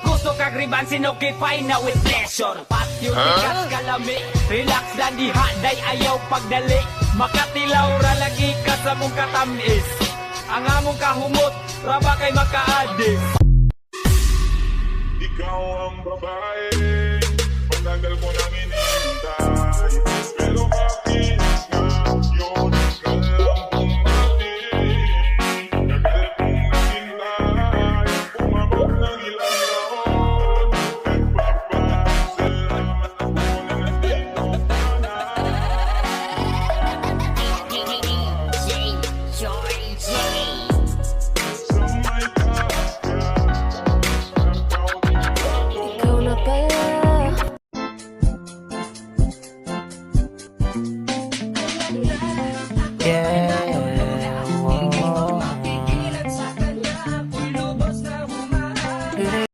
Gusto kag riban sinukify na with pleasure. Patyo tikas kalami, relax lang diha day ayaw pagdali. Makatilaw ra lagi ka sa mong katamis. Ang among kahumot, raba kay makaadis. Ikaw ang babae